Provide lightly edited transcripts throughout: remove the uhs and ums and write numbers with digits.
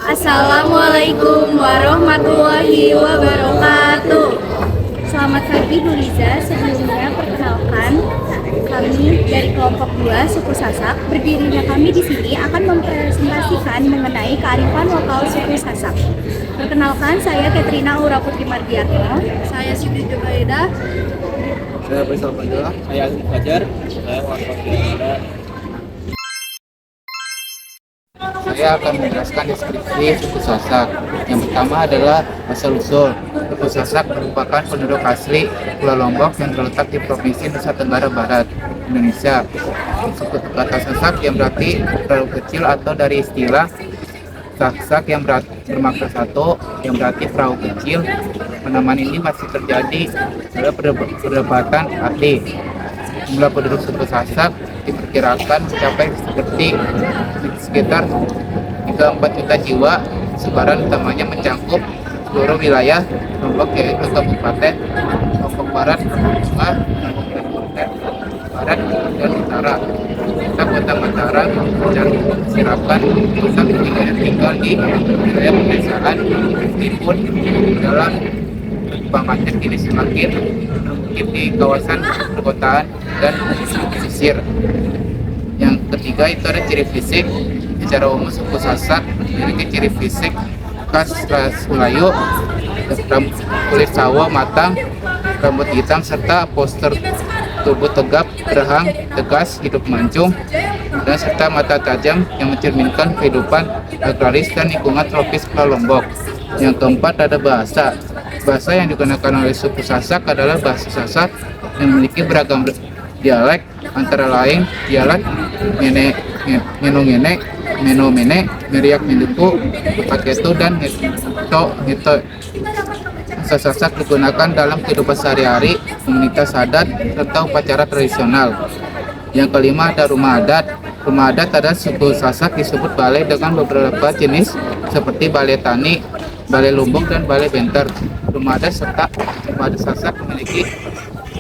Assalamualaikum warahmatullahi wabarakatuh. Selamat pagi Bu Liza. Sebelumnya perkenalkan, kami dari kelompok 2 suku Sasak. Berdirinya kami di sini akan mempresentasikan mengenai kearifan lokal suku Sasak. Perkenalkan, saya Katrina Aura Putri Mardiatno. Saya Siti Jubaida. Saya Faisal Fadila. Saya Aziz Fajar, saya warga Saya akan menjelaskan deskripsi suku Sasak. Yang pertama adalah asal-usul. Suku Sasak merupakan penduduk asli Pulau Lombok yang terletak di Provinsi Nusa Tenggara Barat, Indonesia. Suku kata Sasak yang berarti terlalu kecil atau dari istilah Saksak yang bermakna satu, yang berarti perahu kecil. Penamaan ini masih terjadi dalam perdebatan arti. Jumlah penduduk suku Sasak diperkirakan mencapai sekitar 3-4 juta jiwa. Sebaran utamanya mencakup seluruh wilayah Lombok, yaitu Kabupaten Lombok Barat, Tengah, Kabupaten Barat, dan Utara. Kita Kota Mataram dan Sirapan Sasak juga tinggal di wilayah pedesaan, meskipun dalam perkembangannya kini semakin mungkin di kawasan perkotaan dan pesisir. Yang ketiga itu ada ciri fisik. Secara umum suku Sasak memiliki ciri fisik khas Melayu, kulit sawo matang, rambut hitam, serta postur tubuh tegap, berhang, tegas, hidup mancung, dan serta mata tajam yang mencerminkan kehidupan agraris dan lingkungan tropis Pulau Lombok. Yang keempat ada bahasa. Bahasa yang digunakan oleh suku Sasak adalah bahasa Sasak yang memiliki beragam dialek, antara lain dialek Ngeno-Ngene, Meno-Mene, Meriak Menduku, Paketu, dan Nito. Bahasa Sasak digunakan dalam kehidupan sehari-hari, komunitas adat, serta upacara tradisional. Yang kelima ada rumah adat. Rumah adat adalah suku Sasak disebut balai dengan beberapa jenis seperti balai tani, balai lumbung, dan balai benter. Rumah adat Sasak memiliki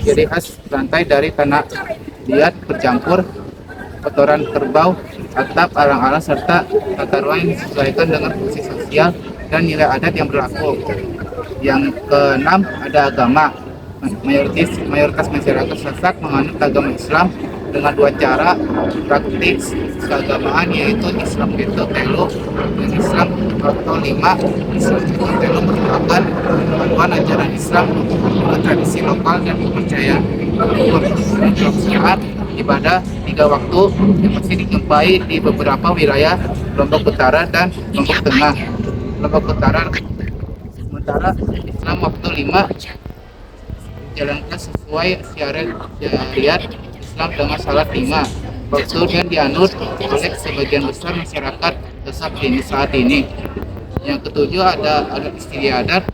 ciri khas lantai dari tanah liat bercampur kotoran kerbau, atap, alang-alang, serta tata ruang yang disesuaikan dengan fungsi sosial dan nilai adat yang berlaku. Yang keenam ada agama. Mayoritas masyarakat Sasak menganut agama Islam dengan dua cara praktis keagamaan, yaitu Islam Beto Telu dan Islam Waktu Lima. Islam Beto Telu merupakan panduan ajaran Islam dengan tradisi lokal dan kepercayaan ibadah 3 waktu yang masih dijumpai di beberapa wilayah Lombok Utara dan Lombok Tengah. Lombok Utara sementara Islam Waktu 5 dijalankan sesuai syariat Islam dengan salat 5 waktu yang dianut oleh sebagian besar masyarakat Sasak saat ini. Yang ketujuh ada adat istiadat.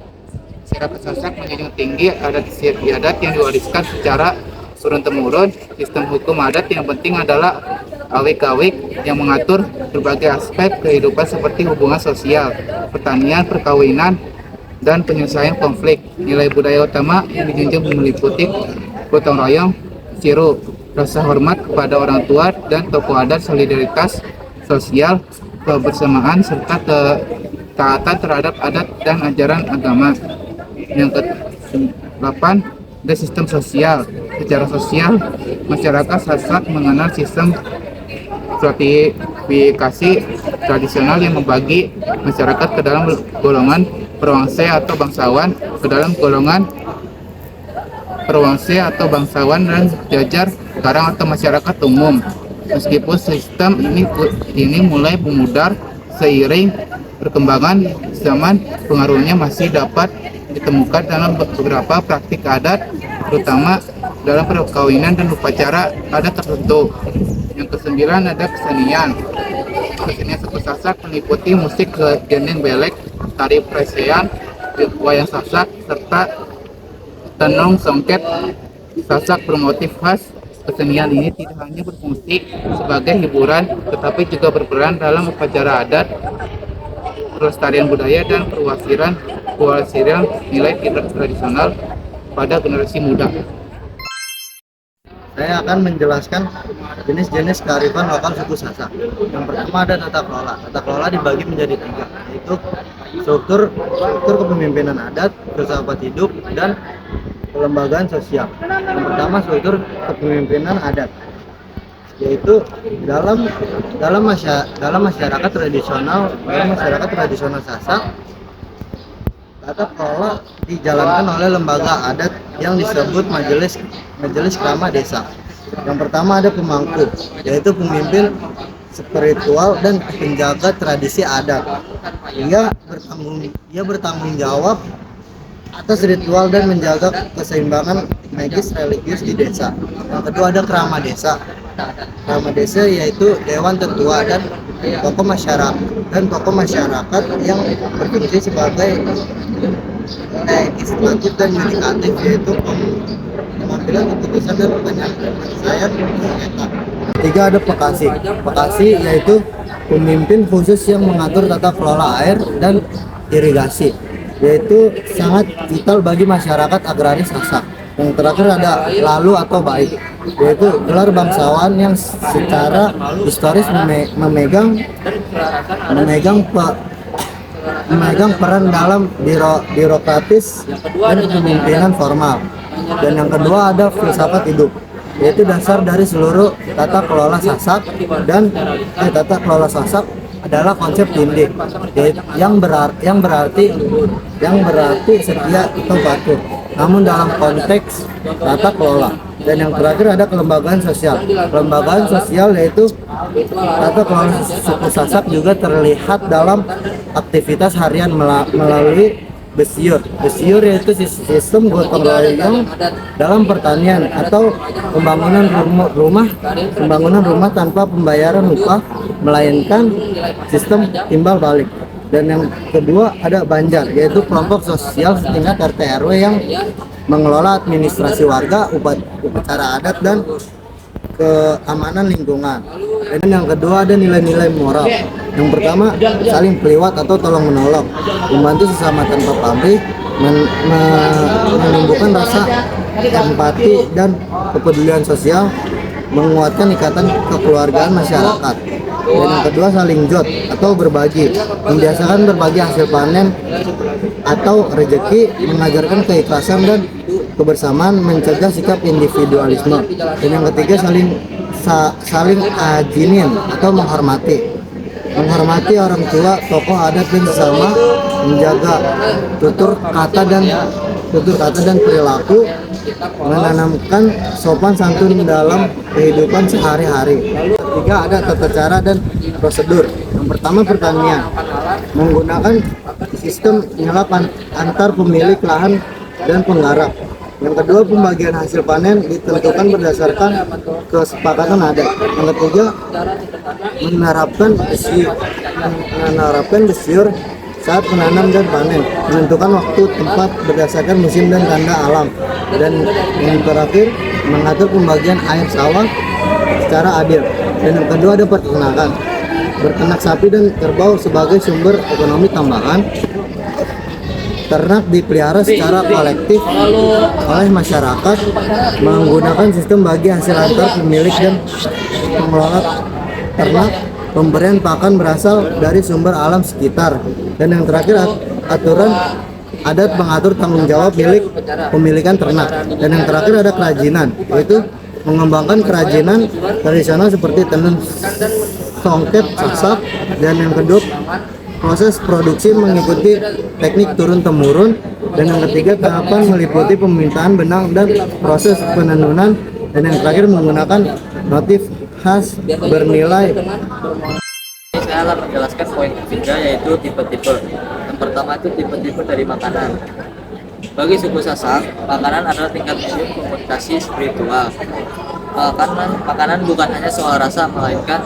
Masyarakat Sasak menjunjung tinggi adat istiadat yang diwariskan secara turun-temurun. Sistem hukum adat yang penting adalah awik-awik yang mengatur berbagai aspek kehidupan seperti hubungan sosial, pertanian, perkawinan, dan penyelesaian konflik. Nilai budaya utama yang dijunjung meliputi gotong royong, ciru, rasa hormat kepada orang tua dan tokoh adat, solidaritas sosial, kebersamaan, serta ketaatan terhadap adat dan ajaran agama. Yang ke-8 ada sistem sosial. Secara sosial, masyarakat Sasak mengenal sistem stratifikasi tradisional yang membagi masyarakat ke dalam golongan perwangse atau bangsawan, ke dalam golongan perwangse atau bangsawan, dan jajar karang atau masyarakat umum. Meskipun sistem ini mulai memudar seiring perkembangan zaman, pengaruhnya masih dapat ditemukan dalam beberapa praktik adat, terutama dalam perkawinan dan upacara adat tertentu. Yang ke-9 ada kesenian. Kesenian suku Sasak meliputi musik gendeng belek, tari presean, wayang Sasak, serta tenung songket Sasak bermotif khas. Kesenian ini tidak hanya berfungsi sebagai hiburan, tetapi juga berperan dalam upacara adat, pelestarian budaya, dan perwasiran nilai tradisional pada generasi muda. Saya akan menjelaskan jenis-jenis kearifan lokal suku Sasak. Yang pertama ada tata kelola. Tata kelola dibagi menjadi 3, yaitu struktur kepemimpinan adat, filsafat hidup, dan kelembagaan sosial. Yang pertama struktur kepemimpinan adat, yaitu dalam masyarakat tradisional Sasak, tata kelola dijalankan oleh lembaga adat yang disebut majelis krama desa. Yang pertama ada pemangku, yaitu pemimpin spiritual dan penjaga tradisi adat. Dia bertanggung jawab atas ritual dan menjaga keseimbangan magis religius di desa. Yang kedua ada krama desa. Krama desa yaitu dewan tetua dan tokoh masyarakat yang berfungsi sebagai legislatif dan yudikatif, yaitu pengambilan keputusan dan penyelesaian sengketa. Ketiga ada Pekasi. Pekasi yaitu pemimpin khusus yang mengatur tata kelola air dan irigasi, yaitu sangat vital bagi masyarakat agraris Sasak. Yang terakhir ada Lalu atau Baik, yaitu gelar bangsawan yang secara historis memegang peran dalam birokratis dan kepemimpinan formal. Dan yang kedua ada filsafat hidup, yaitu dasar dari seluruh tata kelola Sasak, dan tata kelola Sasak adalah konsep tindih yang berarti setia atau patuh, namun dalam konteks tata kelola. Dan yang terakhir ada kelembagaan sosial. Kelembagaan sosial yaitu tata kelola suku Sasak juga terlihat dalam aktivitas harian melalui besiur. Besiur yaitu sistem gotong royong dalam pertanian atau pembangunan rumah tanpa pembayaran upah, melainkan sistem timbal balik. Dan yang kedua ada Banjar, yaitu kelompok sosial setingkat RT RW yang mengelola administrasi warga, upacara adat, dan keamanan lingkungan. Dan yang kedua ada nilai-nilai moral. Yang pertama saling peliwat atau tolong menolong, membantu sesama tanpa pamrih, menumbuhkan rasa empati dan kepedulian sosial, menguatkan ikatan kekeluargaan masyarakat. Dan yang kedua saling jot atau berbagi, membiasakan berbagi hasil panen atau rezeki, mengajarkan keikhlasan dan kebersamaan, mencegah sikap individualisme. Dan yang ketiga saling ajinin atau menghormati orang tua, tokoh adat, dan sesama, menjaga tutur kata dan perilaku, menanamkan sopan santun dalam kehidupan sehari-hari. Ketiga ada tata cara dan prosedur. Yang pertama pertanian, menggunakan sistem nyelap antar pemilik lahan dan penggarap. Yang kedua pembagian hasil panen ditentukan berdasarkan kesepakatan adat. Yang ketiga menerapkan besiur saat menanam dan panen, menentukan waktu tempat berdasarkan musim dan tanda alam. Dan yang terakhir mengatur pembagian air sawah secara adil. Dan yang kedua ada peternakan, berternak sapi dan kerbau sebagai sumber ekonomi tambahan. Ternak dipelihara secara kolektif oleh masyarakat menggunakan sistem bagi hasil antar pemilik dan pengelola ternak. Pemberian pakan berasal dari sumber alam sekitar. Dan yang terakhir aturan adat mengatur tanggung jawab milik pemilikan ternak. Dan yang terakhir ada kerajinan, yaitu mengembangkan kerajinan tradisional seperti tenun songket, sasak. Dan yang kedua proses produksi mengikuti teknik turun-temurun. Dan yang ketiga tahapan meliputi pemintaan benang dan proses penenunan. Dan yang terakhir menggunakan motif khas bernilai. Saya akan menjelaskan poin ketiga, yaitu tipe-tipe. Yang pertama itu tipe-tipe dari makanan. Bagi suku Sasak, makanan adalah tingkat medium komunikasi spiritual. Makanan bukan hanya soal rasa, melainkan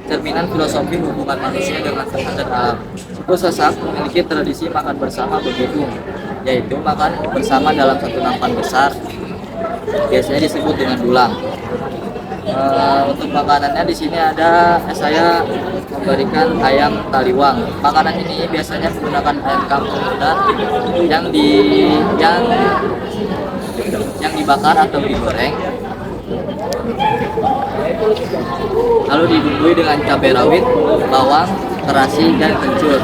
cerminan filosofi hubungan manusia dengan Tuhan dan alam. Suku Sasak memiliki tradisi makan bersama begedung, yaitu makan bersama dalam satu nampan besar, biasanya disebut dengan dulang. Untuk makanannya di sini saya memberikan ayam taliwang. Makanan ini biasanya menggunakan ayam kampung muda yang dibakar atau digoreng. Lalu dibumbui dengan cabai rawit, bawang, terasi, dan kencur.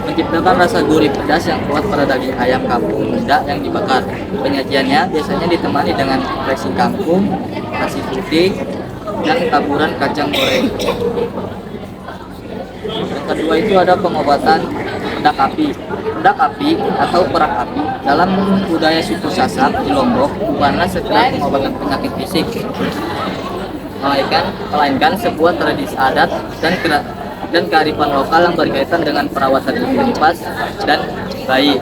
Menciptakan rasa gurih pedas yang kuat pada daging ayam kampung muda yang dibakar. Penyajiannya biasanya ditemani dengan dressing kangkung, nasi putih, dan taburan kacang goreng. Yang kedua itu ada pengobatan bedak api. Bedak api atau perang api dalam budaya suku Sasak di Lombok bukanlah sekedar pengobatan penyakit fisik, melainkan sebuah tradisi adat dan kearifan lokal yang berkaitan dengan perawatan ibu nifas dan bayi,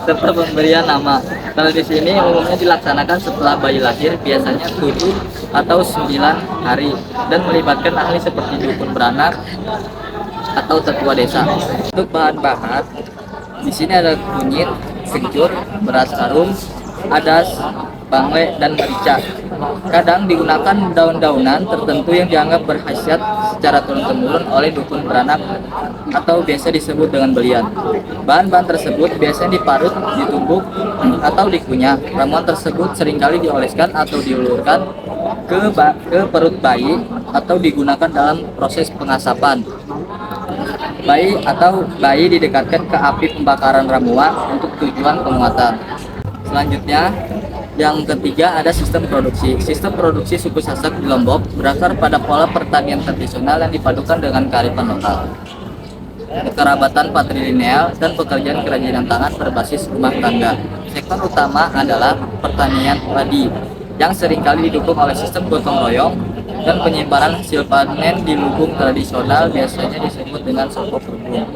serta pemberian nama. Tradisi ini umumnya dilaksanakan setelah bayi lahir, biasanya 7 atau 9 hari, dan melibatkan ahli seperti dukun beranak atau tetua desa. Untuk bahan-bahan, di sini ada kunyit, kencur, beras harum, adas, bangle, dan merica. Kadang digunakan daun-daunan tertentu yang dianggap berkhasiat secara turun-temurun oleh dukun beranak atau biasa disebut dengan belian. Bahan-bahan tersebut biasanya diparut, ditumbuk, atau dikunyah. Ramuan tersebut seringkali dioleskan atau diulurkan ke perut bayi atau digunakan dalam proses pengasapan. Bayi didekatkan ke api pembakaran ramuan untuk tujuan penguatan. Selanjutnya, yang ketiga ada sistem produksi. Sistem produksi suku Sasak di Lombok berdasar pada pola pertanian tradisional yang dipadukan dengan kearifan lokal, kekerabatan patrilineal, dan pekerjaan kerajinan tangan berbasis rumah tangga. Sektor utama adalah pertanian padi yang seringkali didukung oleh sistem gotong royong dan penyimpanan hasil panen di lubung tradisional biasanya disebut dengan sokok lubung.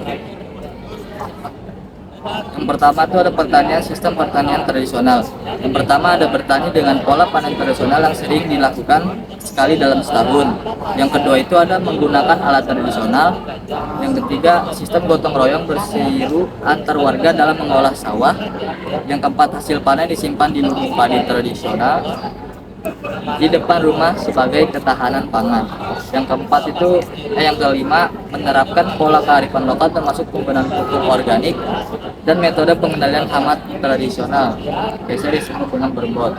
Yang pertama itu ada sistem pertanian tradisional. Yang pertama ada bertani dengan pola panen tradisional yang sering dilakukan sekali dalam setahun. Yang kedua itu ada menggunakan alat tradisional. Yang ketiga, sistem gotong royong bersiru antar warga dalam mengolah sawah. Yang keempat, hasil panen disimpan di lubung padi tradisional di depan rumah sebagai ketahanan pangan. Yang kelima, menerapkan pola kearifan lokal termasuk penggunaan pupuk organik dan metode pengendalian hama tradisional, biasa disebut dengan berbot.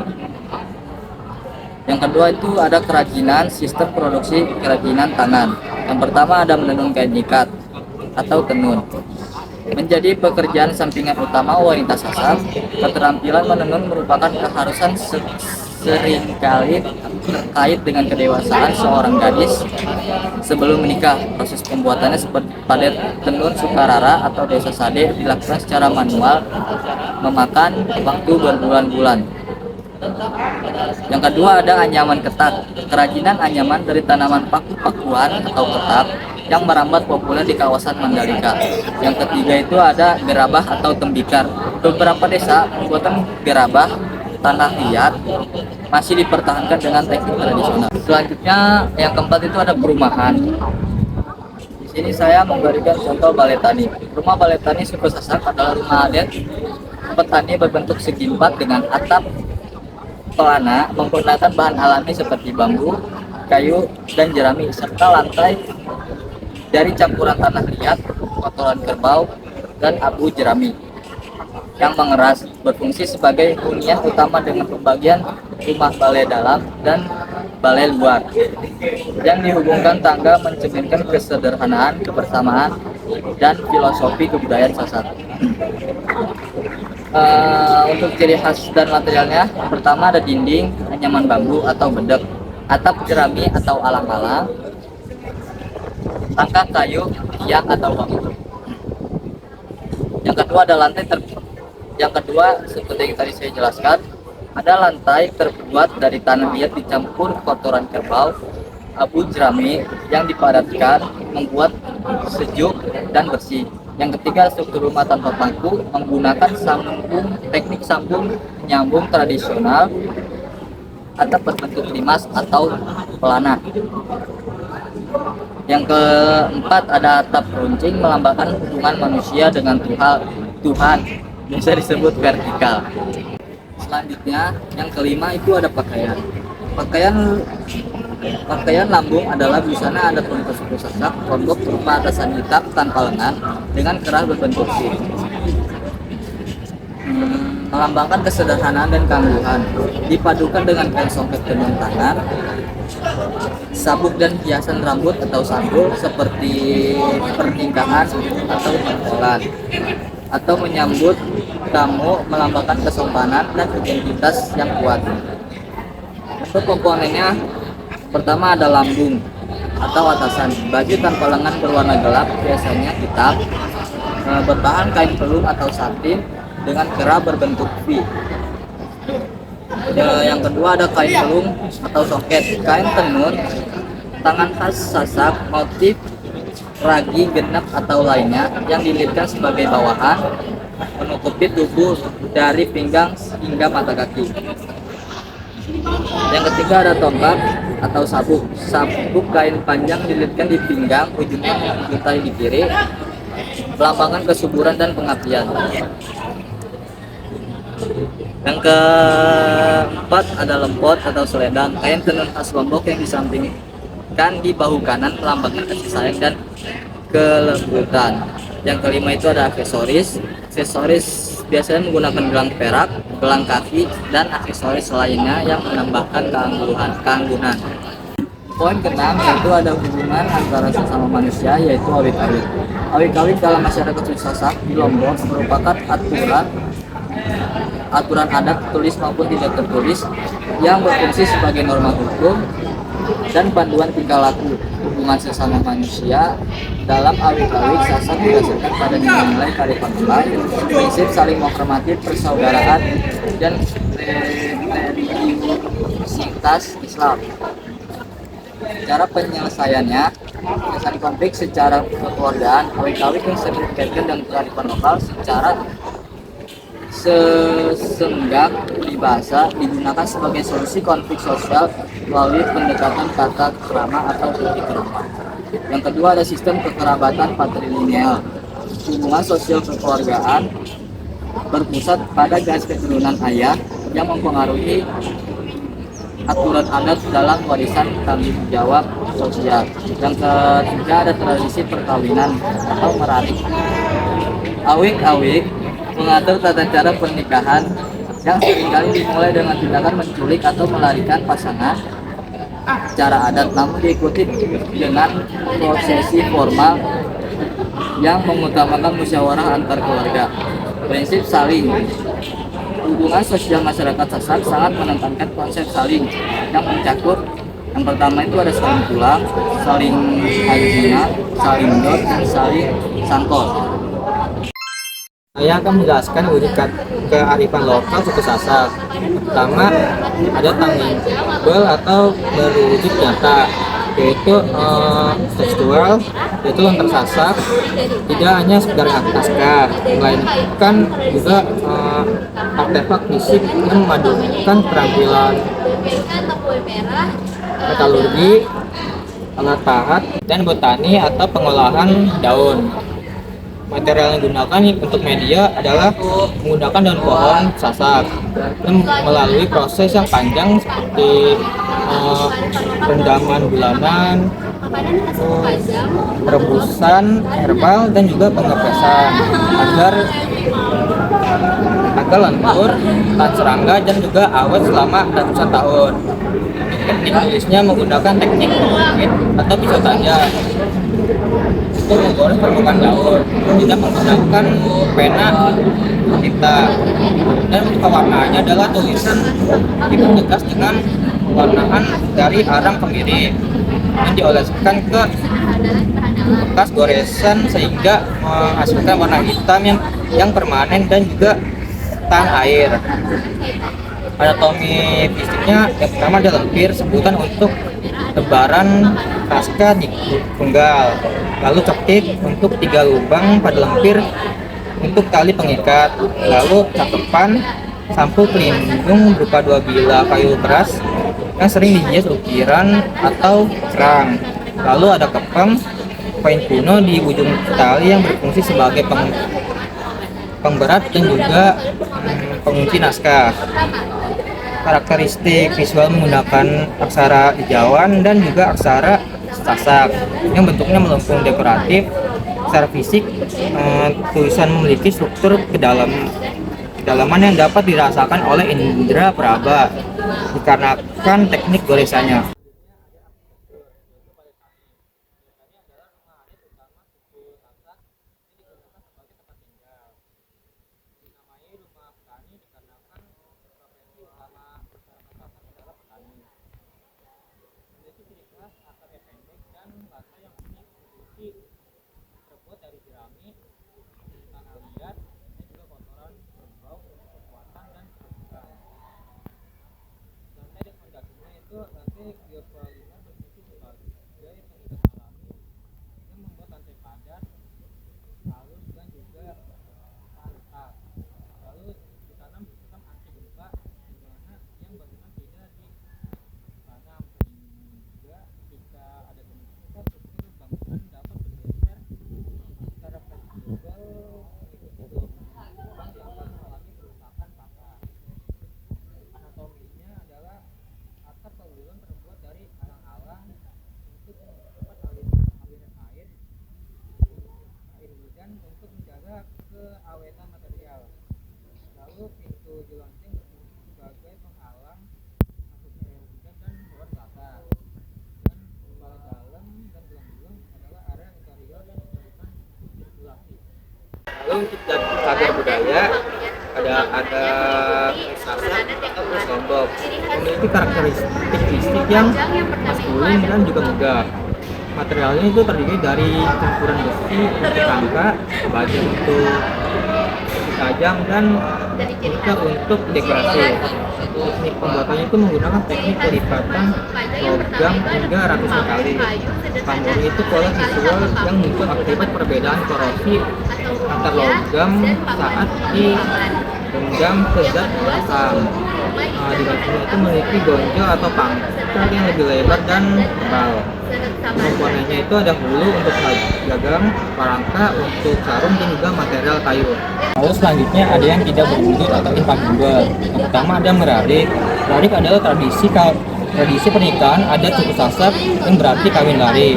Yang kedua itu ada kerajinan, sistem produksi kerajinan tangan. Yang pertama ada menenun kain ikat atau tenun. Menjadi pekerjaan sampingan utama wanita Sasak, keterampilan menenun merupakan keharusan seringkali terkait dengan kedewasaan seorang gadis sebelum menikah. Proses pembuatannya seperti pada tenun Sukarara atau desa sade dilakukan secara manual, memakan waktu berbulan-bulan. Yang kedua ada anyaman ketak. Kerajinan anyaman dari tanaman paku-pakuan atau ketak yang merambat populer di kawasan Mandalika. Yang ketiga itu ada gerabah atau tembikar. Beberapa desa pembuatan gerabah tanah liat masih dipertahankan dengan teknik tradisional. Selanjutnya yang keempat itu ada perumahan. Di sini saya memberikan contoh balai tani. Rumah balai tani suku Sasak adalah rumah adat petani berbentuk segi empat dengan atap pelana menggunakan bahan alami seperti bambu, kayu, dan jerami, serta lantai dari campuran tanah liat, kotoran kerbau, dan abu jerami yang mengeras, berfungsi sebagai hunian utama dengan pembagian rumah balai dalam dan balai luar yang dihubungkan tangga, mencerminkan kesederhanaan, kebersamaan, dan filosofi kebudayaan Sasak. Untuk ciri khas dan materialnya, yang pertama ada dinding anyaman bambu atau bedek, atap jerami atau alang-alang, tangga kayu, tiang atau bambu. Yang kedua ada seperti yang tadi saya jelaskan, ada lantai terbuat dari tanah liat dicampur kotoran kerbau, abu jerami yang dipadatkan membuat sejuk dan bersih. Yang ketiga, struktur rumah tanpa paku menggunakan teknik sambung menyambung tradisional, atap berbentuk limas atau pelana. Yang keempat ada atap runcing melambangkan hubungan manusia dengan Tuhan, biasa disebut vertikal. Selanjutnya yang kelima itu ada pakaian. Pakaian lambung adalah busana adat wanita suku Sasak, Lombok berupa atasan hitam tanpa lengan dengan kerah berbentuk sirip. melambangkan kesederhanaan dan keangguhan, dipadukan dengan kain songket tenun tangan, sabuk dan hiasan rambut atau sanggul seperti pernikahan atau pengkolan, atau menyambut tamu melambangkan kesopanan dan identitas yang kuat. Untuk komponennya, pertama ada lambung atau atasan, baju tanpa lengan berwarna gelap biasanya hitam, berbahan kain pelung atau satin dengan kerah berbentuk V. Yang kedua ada kain pelung atau songket, kain tenun tangan khas Sasak, motif ragi, genep atau lainnya yang dililitkan sebagai bawahan menutupi tubuh dari pinggang hingga mata kaki. Yang ketiga ada tombak atau sabuk, sabuk kain panjang dililitkan di pinggang, ujungnya menjuntai di kiri, melambangkan kesuburan dan pengabdian. Yang keempat ada lempot atau selendang, kain tenun khas Lombok yang disampingkan di bahu kanan melambangkan kasih sayang dan kelembutan. Yang kelima itu ada aksesoris. Aksesoris biasanya menggunakan gelang perak, gelang kaki, dan aksesoris lainnya yang menambahkan keanggunan. Poin keenam yaitu ada hubungan antara sesama manusia, yaitu awik-awik. Awik-awik dalam masyarakat Sasak di Lombok merupakan aturan adat tertulis maupun tidak tertulis yang berfungsi sebagai norma hukum dan panduan tingkah laku. Hubungan sesama manusia dalam awik-awik Sasak berdasarkan pada nilai-nilai kearifan lokal, prinsip saling menghormati, persaudaraan, dan religiusitas Islam. Cara penyelesaiannya, penyelesaian konflik secara kekeluargaan. Awik-awik yang sering dikaitkan dengan kearifan lokal secara sesenggak peribahasa digunakan sebagai solusi konflik sosial melalui pendekatan tata krama atau bukti krama. Yang kedua ada sistem kekerabatan patrilineal. Hubungan sosial kekeluargaan berpusat pada garis keturunan ayah yang mempengaruhi aturan adat dalam warisan tanggung jawab sosial. Yang ketiga ada tradisi perkawinan atau merarik. Awik-awik mengatur tata cara pernikahan yang seringkali dimulai dengan tindakan menculik atau melarikan pasangan secara adat, namun diikuti dengan prosesi formal yang mengutamakan musyawarah antar keluarga. Prinsip saling. Hubungan sosial masyarakat Sasak sangat menekankan konsep saling yang mencakup yang pertama itu ada saling tulang, saling hajina, saling dot, dan saling sangkot. Saya akan menjelaskan wujud kearifan lokal suku Sasak. Pertama, ada tangible atau berwujud nyata, yaitu tekstual, yaitu lontar Sasak tidak hanya sekedar naskah, melainkan juga artefak fisik yang memadukan keterampilan metalurgi, alat pahat, dan botani atau pengolahan daun. Material yang digunakan untuk media adalah menggunakan daun pohon Sasak dan melalui proses yang panjang seperti rendaman bulanan, perebusan herbal, dan juga pengepresan agar lentur, tahan serangga, dan juga awet selama ratusan tahun. Teknik tulisnya menggunakan teknik menggigit atau pisau tajam untuk menggoreng permukaan daun, tidak menggunakan pena tinta, dan pewarnaannya adalah tulisan dipertegas dengan warnaan dari arang kemiri dan dioleskan ke bekas goresan sehingga menghasilkan warna hitam yang permanen dan juga tahan air. Anatomi fisiknya yang pertama ada lempir, sebutan untuk lebaran pasca penggal, lalu cetik untuk 3 lubang pada lempir untuk tali pengikat, lalu cakepan, sampul pelindung berupa 2 bilah kayu keras yang sering dihias ukiran atau kerang, lalu ada kepem, poin kuno di ujung tali yang berfungsi sebagai pemberat dan juga pengunci naskah. Karakteristik visual menggunakan aksara hijauan dan juga aksara Sasak yang bentuknya melengkung dekoratif. Secara fisik, tulisan memiliki struktur kedalaman yang dapat dirasakan oleh indera peraba dikarenakan teknik goresannya. Lalu untuk cagar budaya ada sasak atau lombok, memiliki karakteristik yang maskulin dan juga megah. Materialnya itu terdiri dari campuran besi untuk rangka, baja untuk tajam dan juga untuk dekorasi. Teknik pembuatannya itu menggunakan teknik pelipatan logam hingga ratusan kali. Pamor itu pola visual yang muncul akibat perbedaan korosi antar logam saat direndam ke zat logam. Di bagian itu memiliki gonjol atau pangkal yang lebih lebar dan tebal. Komponennya itu ada hulu untuk gagang, parangka untuk sarung dan juga material kayu. Lalu selanjutnya ada yang tidak berwujud atau infabula. Yang pertama ada merarik. Merarik adalah tradisi pernikahan adat suku Sasak yang berarti kawin lari.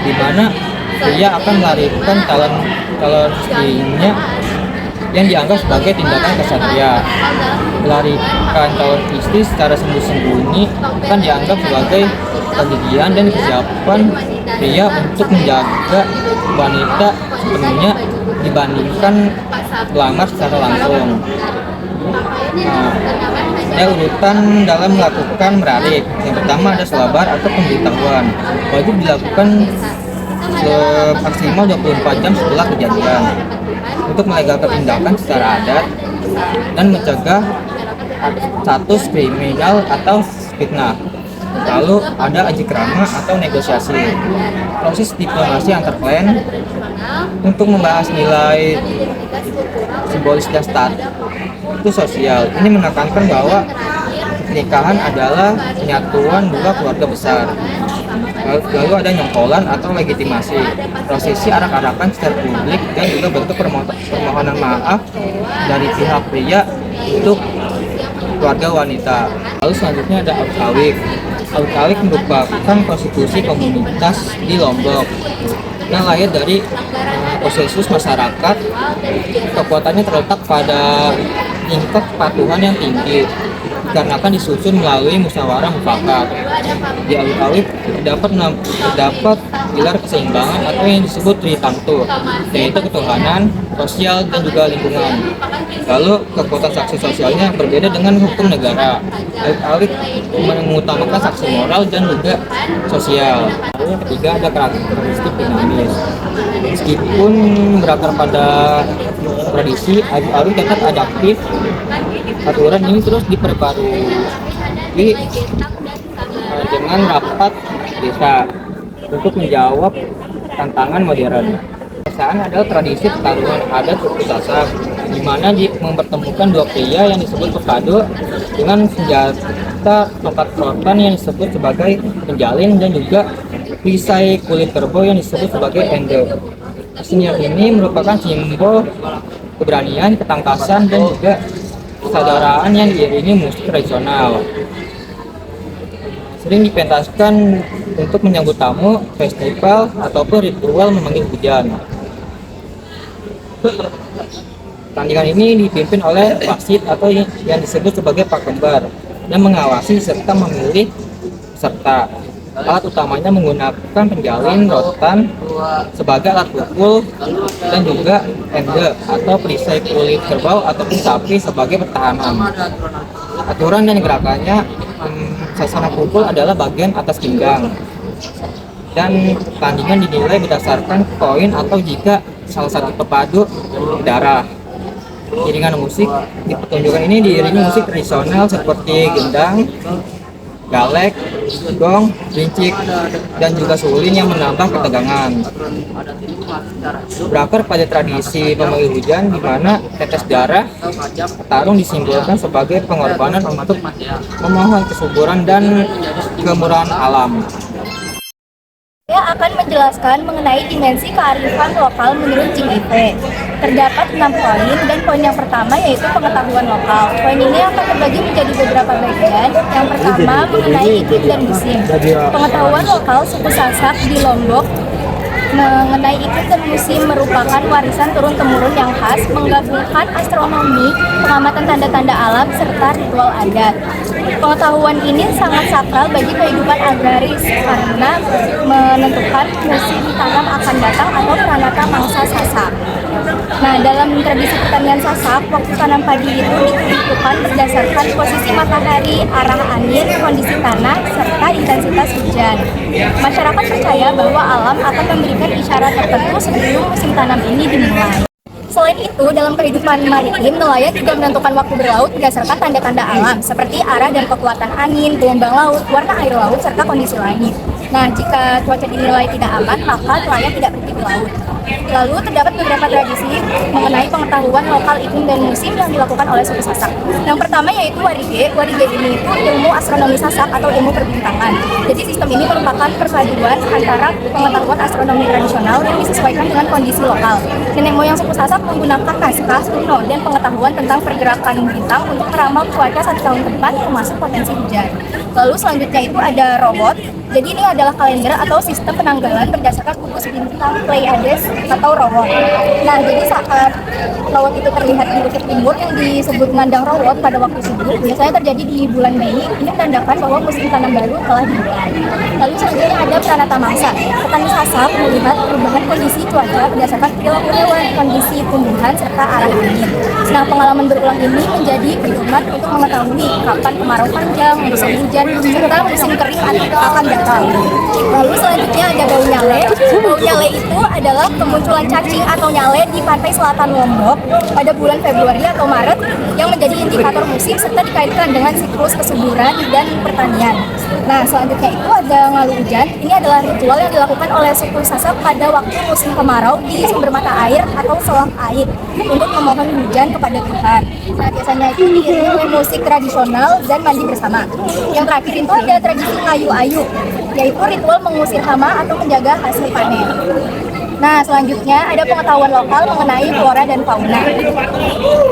Di mana pria akan melarikan calon istrinya yang dianggap sebagai tindakan kesatria. Melarikan calon istri secara sembunyi-sembunyi akan dianggap sebagai kegigihan dan kesiapan pria untuk menjaga wanita sepenuhnya dibandingkan melamar secara langsung. Ada urutan dalam melakukan merarik. Yang pertama ada selabar atau pemberitahuan. Wajib dilakukan maksimal 24 jam setelah kejadian untuk melegalkan tindakan secara adat dan mencegah status kriminal atau fitnah. Lalu ada aji krama atau negosiasi, proses diplomasi antar klan untuk membahas nilai simbolis dan status sosial. Ini menekankan bahwa pernikahan adalah penyatuan dua keluarga besar. Lalu ada nyongkolan atau legitimasi, prosesi arak-arakan secara publik dan juga bentuk permohonan maaf dari pihak pria untuk keluarga wanita. Lalu selanjutnya ada Alkawik. Alkawik merupakan konstitusi komunitas di Lombok yang lahir dari konsensus masyarakat. Kekuatannya terletak pada tingkat kepatuhan yang tinggi dikarenakan disusun melalui musyawarah mufakat. Di Alkawik terdapat pilar keseimbangan atau yang disebut Tritangtu, yaitu ketuhanan, sosial, dan juga lingkungan. Lalu kekuatan saksi sosialnya berbeda dengan hukum negara. Alkawik mengutamakan saksi moral dan juga sosial. Lalu yang ketiga ada karakteristik dinamis. Meskipun berakar pada tradisi, Alkawik tetap adaptif. Aturan ini terus diperbarui dengan rapat desa untuk menjawab tantangan modern. Perasaan adalah tradisi pertarungan adat suku Sasak, di mana mempertemukan dua pria yang disebut pepadu dengan senjata tongkat rotan yang disebut sebagai penjalin dan juga perisai kulit kerbau yang disebut sebagai ende. Kesenian ini merupakan simbol keberanian, ketangkasan, dan juga kesadaran yang diiringi musik tradisional. Sering dipentaskan untuk menyambut tamu, festival, ataupun ritual memanggil hujan. Pertandingan ini dipimpin oleh wasit atau yang disebut sebagai pakembar yang mengawasi serta memilih peserta. Alat utamanya menggunakan penjalin rotan sebagai alat pukul dan juga ende atau perisai kulit kerbau ataupun sapi sebagai pertahanan. Aturan dan gerakannya, sasana pukul adalah bagian atas pinggang. Dan pertandingan dinilai berdasarkan poin atau jika salah satu pepadu darah. Iringan musik di pertunjukan ini diiringi musik tradisional seperti gendang, galek, gong, rincik, dan juga sulin yang menambah ketegangan. Berakar pada tradisi pemangil hujan di mana tetes darah petarung disimbolkan sebagai pengorbanan untuk memohon kesuburan dan kemurahan alam. Saya akan menjelaskan mengenai dimensi kearifan lokal menurut JIP. Terdapat 6 poin, dan poin yang pertama yaitu pengetahuan lokal. Poin ini akan terbagi menjadi beberapa bagian. Yang pertama mengenai iklim dan musim. Pengetahuan lokal suku Sasak di Lombok mengenai iklim dan musim merupakan warisan turun-temurun yang khas, menggabungkan astronomi, pengamatan tanda-tanda alam, serta ritual adat. Pengetahuan ini sangat sakral bagi kehidupan agraris karena menentukan musim tanam akan datang atau pranata mangsa Sasak. Nah, dalam tradisi pertanian Sasak, waktu tanam padi itu ditentukan berdasarkan posisi matahari, arah angin, kondisi tanah, serta intensitas hujan. Masyarakat percaya bahwa alam akan memberikan isyarat tertentu sebelum musim tanam ini dimulai. Selain itu, dalam kehidupan maritim, nelayan juga menentukan waktu berlaut berdasarkan tanda-tanda alam, seperti arah dan kekuatan angin, gelombang laut, warna air laut, serta kondisi langit. Nah, jika cuaca dinilai tidak aman, maka nelayan tidak pergi ke laut. Lalu terdapat beberapa tradisi mengenai pengetahuan lokal iklim dan musim yang dilakukan oleh suku Sasak. Yang pertama yaitu warige. Warige ini itu ilmu astronomi Sasak atau ilmu perbintangan. Jadi sistem ini merupakan perpaduan antara pengetahuan astronomi tradisional yang disesuaikan dengan kondisi lokal. Nenek moyang suku Sasak menggunakan naskah kuno dan pengetahuan tentang pergerakan bintang untuk meramal cuaca 1 tahun ke depan termasuk potensi hujan. Lalu selanjutnya itu ada robot. Jadi ini adalah kalender atau sistem penanggalan berdasarkan gugus bintang Pleiades atau Rowot. Nah, jadi saat Rowot itu terlihat di bukit timur yang disebut ngandang Rowot pada waktu subuh, biasanya terjadi di bulan Mei. Ini menandakan bahwa musim tanam baru telah dimulai. Lalu selanjutnya ada pranata mangsa. Petani Sasak melihat perubahan kondisi cuaca berdasarkan perilaku hewan, kondisi tumbuhan, serta arah angin. Nah, pengalaman berulang ini menjadi pedoman untuk mengetahui kapan kemarau panjang, musim hujan, serta musim kering akan datang. Lalu selanjutnya ada bau nyale. Bau nyale itu adalah kemunculan cacing atau nyale di pantai selatan Lombok pada bulan Februari atau Maret yang menjadi indikator musim serta dikaitkan dengan siklus kesuburan dan pertanian. Nah, selanjutnya itu ada ngalu hujan. Ini adalah ritual yang dilakukan oleh suku Sasak pada waktu musim kemarau di sumber mata air atau selang air untuk memohon hujan kepada Tuhan. Nah, biasanya itu diiringi musik tradisional dan mandi bersama. Yang terakhir itu ada tradisi ngayu-ayu, yaitu ritual mengusir hama atau menjaga hasil panen. Nah, selanjutnya ada pengetahuan lokal mengenai flora dan fauna.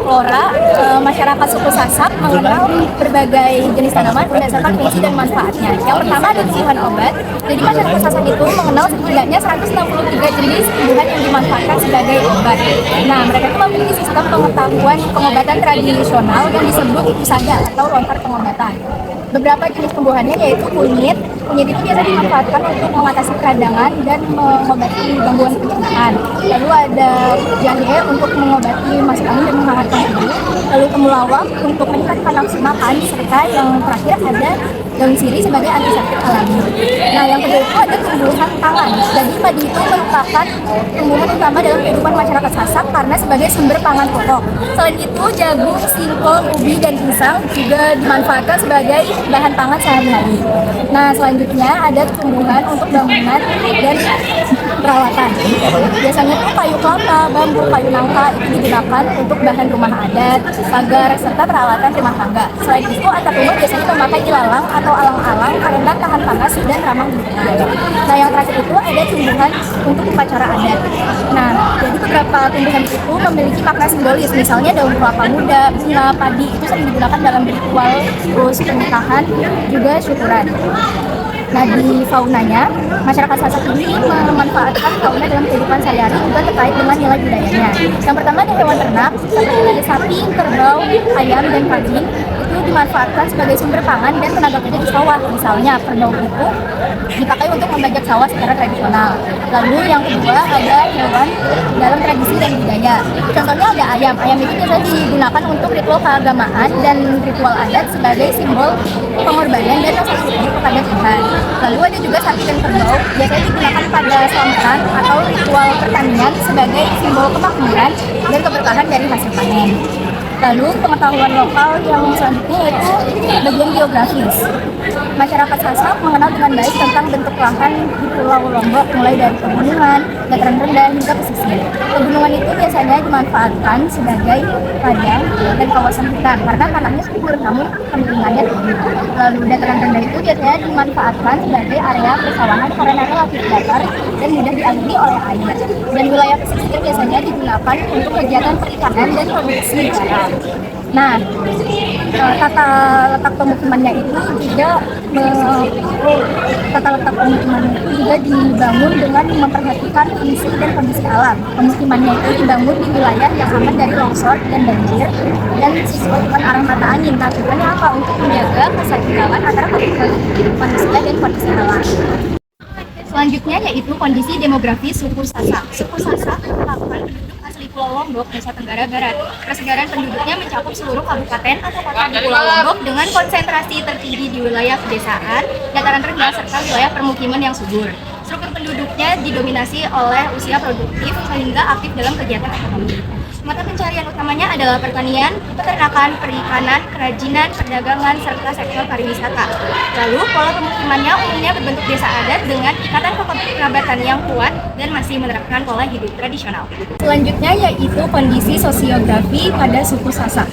Flora, masyarakat suku Sasak mengenal berbagai jenis tanaman berdasarkan fungsi dan manfaatnya. Yang pertama ada tumbuhan obat. Jadi masyarakat Sasak itu mengenal setidaknya 163 jenis tumbuhan yang dimanfaatkan sebagai obat. Nah, mereka itu memiliki sistem pengetahuan pengobatan tradisional yang disebut pusada atau lontar pengobatan. Beberapa jenis tumbuhannya yaitu kunyit. Kunyit itu biasa dimanfaatkan untuk mengatasi peradangan dan mengobati gangguan pencernaan. Lalu ada jahe untuk mengobati masuk angin dan menghangatkan tubuh. Lalu temulawak untuk meningkatkan nafsu makan, serta yang terakhir ada daun sirih sebagai antiseptik alami. Nah, yang kedua itu ada tumbuhan pangan. Jadi padi itu merupakan tumbuhan utama dalam kehidupan masyarakat Sasak karena sebagai sumber pangan pokok. Selain itu, jagung, singkong, ubi, dan pisang juga dimanfaatkan sebagai bahan pangan sehari-hari. Nah, selanjutnya ada tumbuhan untuk bangunan dan perawatan. Biasanya tuh kayu kelapa, bambu, kayu nangka itu digunakan untuk bahan rumah adat, pagar, serta peralatan rumah tangga. Selain itu, atap rumah biasanya memakai ilalang atau alang-alang karena tahan panas dan ramah lingkungan. Nah, yang terakhir itu ada tumbuhan untuk upacara adat. Nah, jadi beberapa tumbuhan itu memiliki makna simbolis, misalnya daun kelapa muda, bunga, padi itu sering digunakan dalam ritual terus pernikahan juga syukuran. Nah, di faunanya, masyarakat Sasak ini memanfaatkan fauna dalam kehidupan sehari-hari juga terkait dengan nilai budayanya. Yang pertama ada hewan ternak, seperti sapi, kerbau, ayam, dan kambing, itu dimanfaatkan sebagai sumber pangan dan tenaga kerja di sawah. Misalnya, kerbau itu dipakai untuk membajak sawah secara tradisional. Lalu yang kedua ada hewan dalam tradisi dan budaya. Contohnya ada ayam. Ayam itu biasanya digunakan untuk ritual keagamaan dan ritual adat sebagai simbol pengorbanan dan rasa syukur kepada Tuhan. Lalu ada juga sapi dan kerbau, biasanya digunakan pada selamatan atau ritual pertanian sebagai simbol kemakmuran dan keberkahan dari hasil panen. Lalu pengetahuan lokal yang selanjutnya yaitu bagian geografis. Masyarakat Sasak mengenal dengan baik tentang bentuk lahan di Pulau Lombok, mulai dari pegunungan, dataran rendah hingga pesisir. Pegunungan itu biasanya dimanfaatkan sebagai padang dan kawasan hutan karena tanahnya subur namun kemiringannya tinggi. Lalu dataran rendah itu biasanya dimanfaatkan sebagai area persawahan karena relatif datar dan mudah dialiri oleh air. Dan wilayah pesisir biasanya digunakan untuk kegiatan perikanan dan produksi garam. Nah, tata letak pemukimannya itu juga dibangun dengan memperhatikan fungsi dan kondisi alam. Pemukimannya itu dibangun di wilayah yang aman dari longsor dan banjir dan sesuai dengan arah mata angin. Nah, tujuannya apa? Untuk menjaga keseimbangan antara kondisi manusia dan kondisi alam. Selanjutnya yaitu kondisi demografis suku Sasak. Suku Sasak merupakan penduduk asli Pulau Lombok, Nusa Tenggara Barat. Persebaran penduduknya mencakup seluruh kabupaten atau kota di Pulau Lombok dengan konsentrasi tertinggi di wilayah pedesaan, dataran rendah, serta wilayah permukiman yang subur. Struktur penduduknya didominasi oleh usia produktif sehingga aktif dalam kegiatan ekonomi. Mata pencarian utamanya adalah pertanian, peternakan, perikanan, kerajinan, perdagangan, serta sektor pariwisata. Lalu, pola pemukimannya umumnya berbentuk desa adat dengan ikatan kekerabatan yang kuat dan masih menerapkan pola hidup tradisional. Selanjutnya yaitu kondisi sosiografi pada suku Sasak.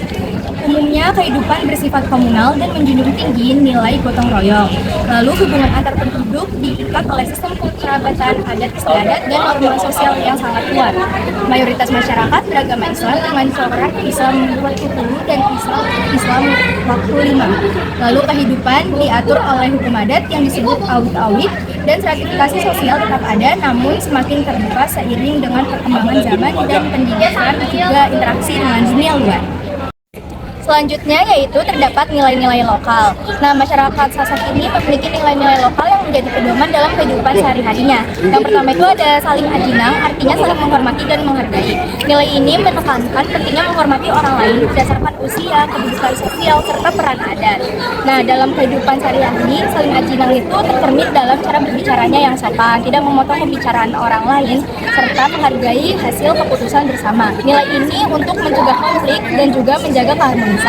Umumnya kehidupan bersifat komunal dan menjunjung tinggi nilai gotong royong. Lalu hubungan antar penduduk diikat oleh sistem kekerabatan adat istiadat dan norma sosial yang sangat kuat. Mayoritas masyarakat beragama Islam dengan corak Islam waktu dan Islam waktu 5. Lalu kehidupan diatur oleh hukum adat yang disebut awit-awit dan stratifikasi sosial tetap ada namun semakin terbuka seiring dengan perkembangan zaman dan pendidikan juga interaksi dengan dunia luar. Selanjutnya yaitu terdapat nilai-nilai lokal. Nah, masyarakat Sasak ini memiliki nilai-nilai lokal yang menjadi pedoman dalam kehidupan sehari-harinya. Yang pertama itu ada saling ajinang, artinya saling menghormati dan menghargai. Nilai ini menekankan pentingnya menghormati orang lain berdasarkan usia, kedudukan sosial, serta peran adat. Nah, dalam kehidupan sehari-hari, saling ajinang itu tercermin dalam cara berbicaranya yang sopan, tidak memotong pembicaraan orang lain, serta menghargai hasil keputusan bersama. Nilai ini untuk mencegah konflik dan juga menjaga keharmonisan.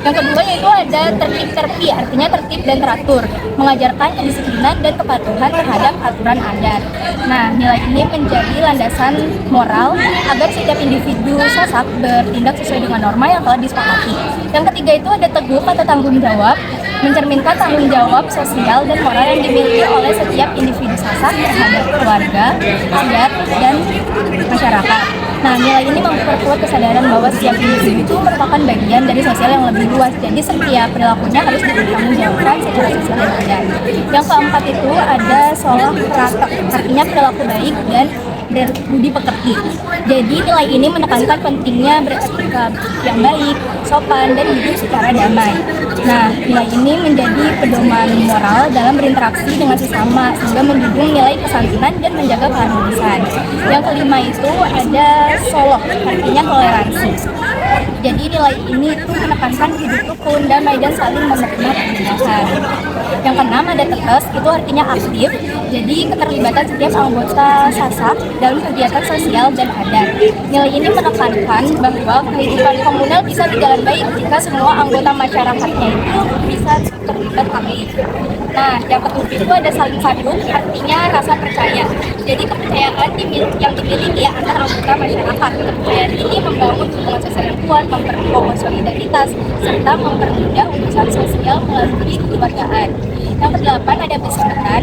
Yang kedua yaitu ada tertib-terpi, artinya tertib dan teratur, mengajarkan kedisiplinan dan kepatuhan terhadap aturan adat. Nah, nilai ini menjadi landasan moral agar setiap individu Sasak bertindak sesuai dengan norma yang telah disepakati. Yang ketiga itu ada teguh atau tanggung jawab, mencerminkan tanggung jawab sosial dan moral yang dimiliki oleh setiap individu Sasak terhadap keluarga, adat, dan masyarakat. Nah, nilai ini memperkuat kesadaran bahwa setiap individu itu merupakan bagian dari sosial yang lebih luas. Jadi setiap perilakunya harus dipertanggungjawabkan secara sosial dan adat. Yang keempat itu ada sholah praktek, artinya perilaku baik dan budi pekerti. Jadi nilai ini menekankan pentingnya beretika yang baik, sopan, dan hidup secara damai. Nah, nilai ini menjadi pedoman moral dalam berinteraksi dengan sesama sehingga menjunjung nilai kesantunan dan menjaga keharmonisan. Yang kelima itu ada solok, artinya toleransi. Jadi nilai ini itu menekankan hidup rukun, damai, dan saling menerima perbedaan. Yang keenam ada tegas, itu artinya aktif. Jadi keterlibatan setiap anggota Sasak dalam kegiatan sosial dan adat. Nilai ini menekankan bahwa kehidupan komunal bisa berjalan baik jika semua anggota masyarakatnya itu bisa terlibat aktif. Nah, yang ketujuh itu ada saling patuh, artinya rasa percaya. Jadi kepercayaan yang dimiliki antara anggota masyarakat. Kepercayaan ini membangun hubungan sosial yang kuat, memperkuat solidaritas, serta mempermudah urusan sosial melalui kekeluargaan. Yang kedelapan ada persahabatan.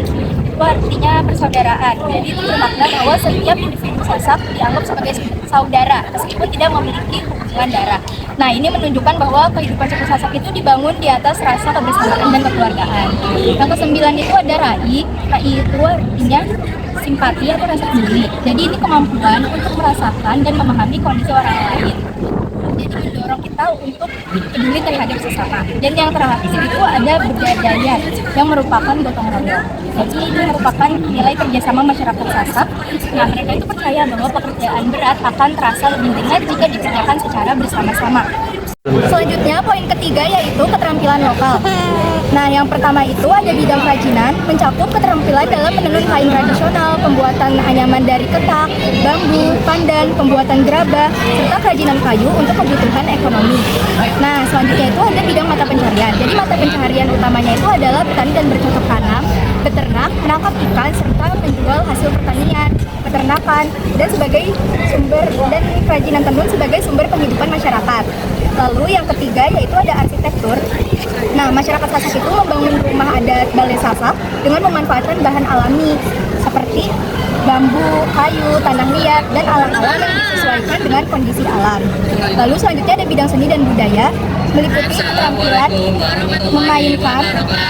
itu artinya persaudaraan. Jadi itu bermakna bahwa setiap individu Sasak dianggap sebagai saudara meskipun tidak memiliki hubungan darah. Nah, ini menunjukkan bahwa kehidupan suku Sasak itu dibangun di atas rasa kebersamaan dan kekeluargaan. Yang kesembilan itu ada rai. Rai itu artinya simpati atau rasa peduli. Jadi ini kemampuan untuk merasakan dan memahami kondisi orang lain. Jadi mendorong kita untuk peduli terhadap sesama. Dan yang terakhir itu ada budaya yang merupakan gotong royong. Jadi ini merupakan nilai kerjasama masyarakat Sasak. Nah, mereka itu percaya bahwa pekerjaan berat akan terasa lebih ringan jika dikerjakan secara bersama-sama. Selanjutnya poin ketiga yaitu keterampilan lokal. Nah, yang pertama itu ada bidang kerajinan, mencakup keterampilan dalam menenun kain tradisional, pembuatan anyaman dari ketak, bambu, pandan, pembuatan gerabah, serta kerajinan kayu untuk kebutuhan ekonomi. Nah, selanjutnya itu ada bidang mata pencaharian. Jadi mata pencaharian utamanya itu adalah bertani dan bercocok tanam, beternak, menangkap ikan, serta menjual hasil pertanian, peternakan, dan sebagai sumber dan kerajinan tenun sebagai sumber penghidupan masyarakat. Lalu yang ketiga yaitu ada arsitektur. Nah, masyarakat Sasak itu membangun rumah adat Balai Sasak dengan memanfaatkan bahan alami seperti bambu, kayu, tanah liat, dan alam-alam yang disesuaikan dengan kondisi alam. Lalu selanjutnya ada bidang seni dan budaya, meliputi keterampilan memainkan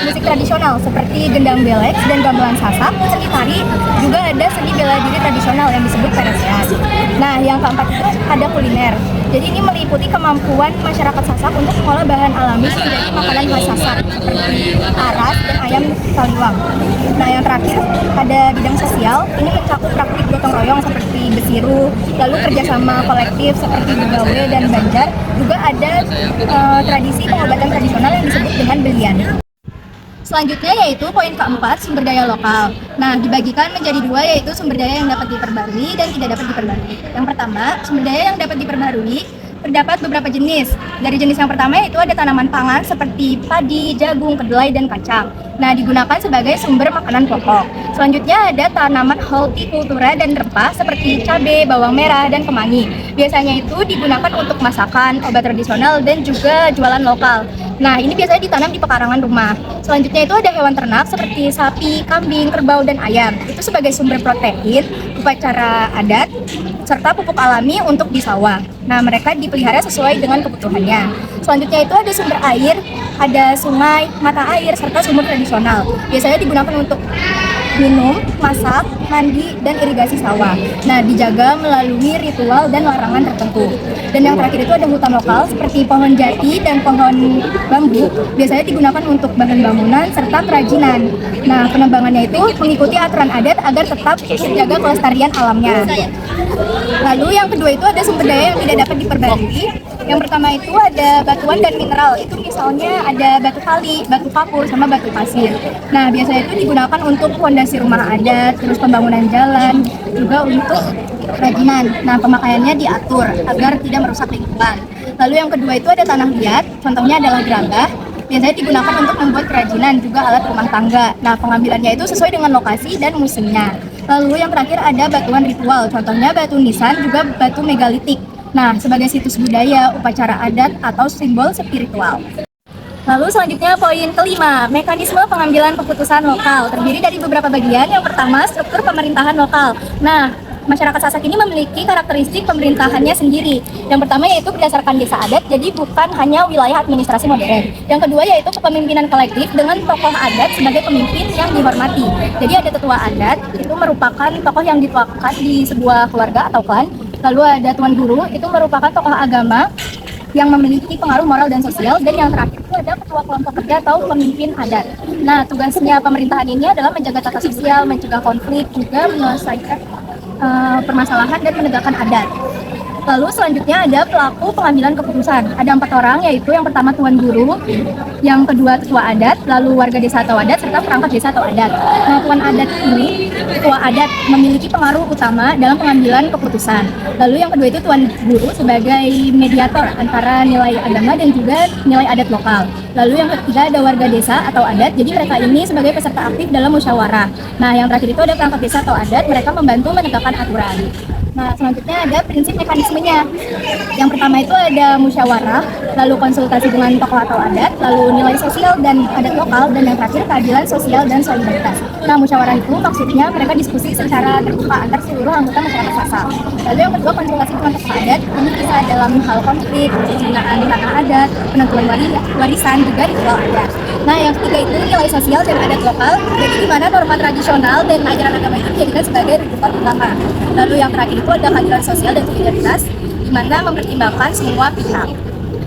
musik tradisional seperti gendang belek dan gamelan Sasak, seni tari, juga ada seni bela diri tradisional yang disebut peresean. Nah, yang keempat itu ada kuliner. Jadi ini meliputi kemampuan masyarakat Sasak untuk mengolah bahan alami menjadi makanan khas Sasak seperti aras dan ayam taliwang. Nah, yang terakhir ada bidang sosial. Ini mencakup praktik gotong royong seperti besiru, lalu kerjasama kolektif seperti begawe dan banjar. Juga ada tradisi pengobatan tradisional yang disebut dengan belian. Selanjutnya yaitu poin keempat, sumber daya lokal. Nah, dibagikan menjadi dua, yaitu sumber daya yang dapat diperbarui dan tidak dapat diperbarui. Yang pertama, sumber daya yang dapat diperbarui terdapat beberapa jenis. Dari jenis yang pertama yaitu ada tanaman pangan seperti padi, jagung, kedelai, dan kacang. Nah, digunakan sebagai sumber makanan pokok. Selanjutnya ada tanaman hortikultura dan rempah seperti cabai, bawang merah, dan kemangi. Biasanya itu digunakan untuk masakan, obat tradisional, dan juga jualan lokal. Nah, ini biasanya ditanam di pekarangan rumah. Selanjutnya itu ada hewan ternak seperti sapi, kambing, kerbau, dan ayam. Itu sebagai sumber protein, upacara adat, serta pupuk alami untuk di sawah. Nah, mereka dipelihara sesuai dengan kebutuhannya. Selanjutnya itu ada sumber air, ada sungai, mata air, serta sumur tradisional. Biasanya digunakan untuk minum, masak, mandi, dan irigasi sawah. Nah, dijaga melalui ritual dan larangan tertentu. Dan yang terakhir itu ada hutan lokal seperti pohon jati dan pohon bambu. Biasanya digunakan untuk bahan bangunan serta kerajinan. Nah, penebangannya itu mengikuti aturan adat agar tetap terjaga kelestarian alamnya. Lalu yang kedua itu ada sumber daya yang tidak dapat diperbarui. Yang pertama itu ada batuan dan mineral. Itu misalnya ada batu kali, batu kapur, sama batu pasir. Nah, biasanya itu digunakan untuk fondasi rumah adat, terus pembangunan jalan, juga untuk kerajinan. Nah, pemakaiannya diatur agar tidak merusak lingkungan. Lalu yang kedua itu ada tanah liat, contohnya adalah gerabah. Biasanya digunakan untuk membuat kerajinan, juga alat rumah tangga. Nah, pengambilannya itu sesuai dengan lokasi dan musimnya. Lalu yang terakhir ada batuan ritual, contohnya batu nisan, juga batu megalitik. Nah, sebagai situs budaya, upacara adat, atau simbol spiritual. Lalu selanjutnya poin kelima, mekanisme pengambilan keputusan lokal. Terdiri dari beberapa bagian. Yang pertama, struktur pemerintahan lokal. Nah, masyarakat Sasak ini memiliki karakteristik pemerintahannya sendiri. Yang pertama yaitu berdasarkan desa adat, jadi bukan hanya wilayah administrasi modern. Yang kedua yaitu kepemimpinan kolektif dengan tokoh adat sebagai pemimpin yang dihormati. Jadi ada tetua adat, itu merupakan tokoh yang dituakan di sebuah keluarga atau klan. Lalu ada tuan guru, itu merupakan tokoh agama yang memiliki pengaruh moral dan sosial. Dan yang terakhir itu ada ketua kelompok kerja atau pemimpin adat. Nah, tugasnya pemerintahan ini adalah menjaga tata sosial, mencegah konflik, juga menyelesaikan permasalahan dan menegakkan adat. Lalu selanjutnya ada pelaku pengambilan keputusan. Ada 4 orang, yaitu yang pertama tuan guru, yang kedua ketua adat, lalu warga desa atau adat, serta perangkat desa atau adat. Nah, tuan adat ini, ketua adat memiliki pengaruh utama dalam pengambilan keputusan. Lalu yang kedua itu tuan guru sebagai mediator antara nilai agama dan juga nilai adat lokal. Lalu yang ketiga ada warga desa atau adat, jadi mereka ini sebagai peserta aktif dalam musyawarah. Nah, yang terakhir itu ada perangkat desa atau adat, mereka membantu menegakkan aturan. Nah, selanjutnya ada prinsip mekanismenya. Yang pertama itu ada musyawarah, lalu konsultasi dengan tokoh atau adat, lalu nilai sosial dan adat lokal, dan yang terakhir keadilan sosial dan solidaritas. Nah, musyawarah itu maksudnya mereka diskusi secara terbuka antar seluruh anggota masyarakat Sasak. Lalu yang kedua, konsultasi dengan tokoh adat, ini bisa dalam hal konflik, penggunaan tanah adat, penentuan warisan, juga ritual adat. Nah, yang ketiga itu nilai sosial dan adat lokal, jadi di mana norma tradisional dan ajaran agama itu dijadikan sebagai rujukan utama. Lalu yang terakhir itu ada keadilan sosial dan solidaritas, di mana mempertimbangkan semua pihak.